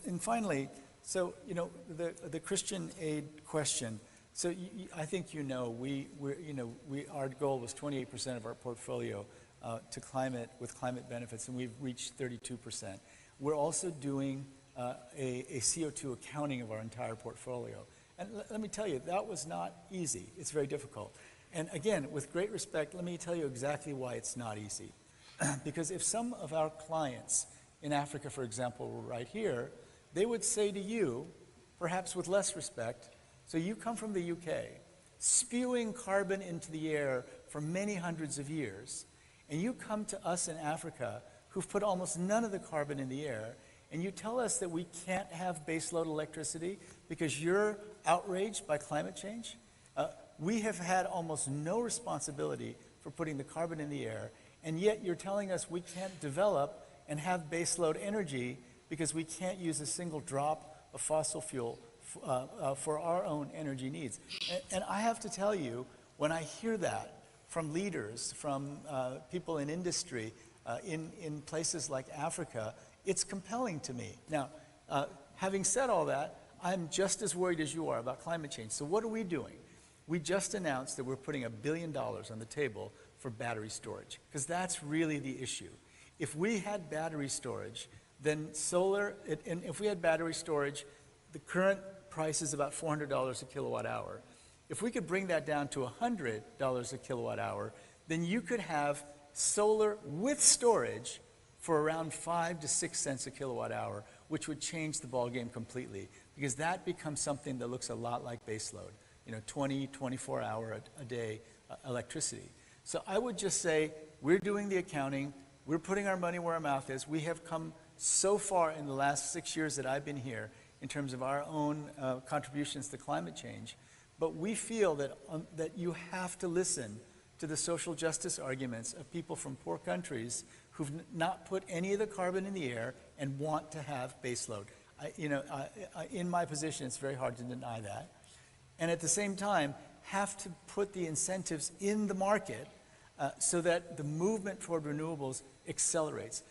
and finally, so, the Christian aid question. So I think our goal was 28% of our portfolio with climate benefits, and we've reached 32%. We're also doing a CO2 accounting of our entire portfolio. And let me tell you, that was not easy. It's very difficult. And again, with great respect, let me tell you exactly why it's not easy. Because if some of our clients in Africa, for example, were right here, they would say to you, perhaps with less respect, so you come from the UK, spewing carbon into the air for many hundreds of years, and you come to us in Africa, who've put almost none of the carbon in the air, and you tell us that we can't have baseload electricity because you're outraged by climate change? We have had almost no responsibility for putting the carbon in the air, and yet you're telling us we can't develop and have baseload energy because we can't use a single drop of fossil fuel for our own energy needs. And I have to tell you, when I hear that from leaders, from people in industry, in places like Africa, it's compelling to me. Now, having said all that, I'm just as worried as you are about climate change. So what are we doing? We just announced that we're putting $1 billion on the table for battery storage, because that's really the issue. If we had battery storage, then and if we had battery storage, the current price is about $400 a kilowatt hour. If we could bring that down to $100 a kilowatt hour, then you could have solar with storage for around 5 to 6 cents a kilowatt hour, which would change the ballgame completely, because that becomes something that looks a lot like baseload, 20, 24 hour a day electricity. So I would just say, we're doing the accounting, we're putting our money where our mouth is. We have come so far in the last 6 years that I've been here in terms of our own contributions to climate change. But we feel that you have to listen to the social justice arguments of people from poor countries who've not put any of the carbon in the air and want to have baseload. In my position, it's very hard to deny that. And at the same time, have to put the incentives in the market so that the movement toward renewables accelerates.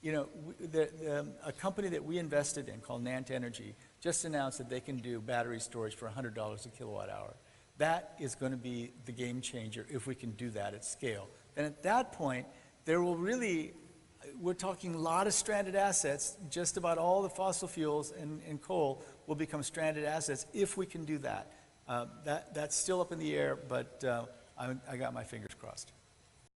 A company that we invested in called Nant Energy just announced that they can do battery storage for $100 a kilowatt hour. That is going to be the game changer if we can do that at scale. And at that point, there will we're talking a lot of stranded assets. Just about all the fossil fuels and coal will become stranded assets if we can do that. That's still up in the air, but I got my fingers crossed.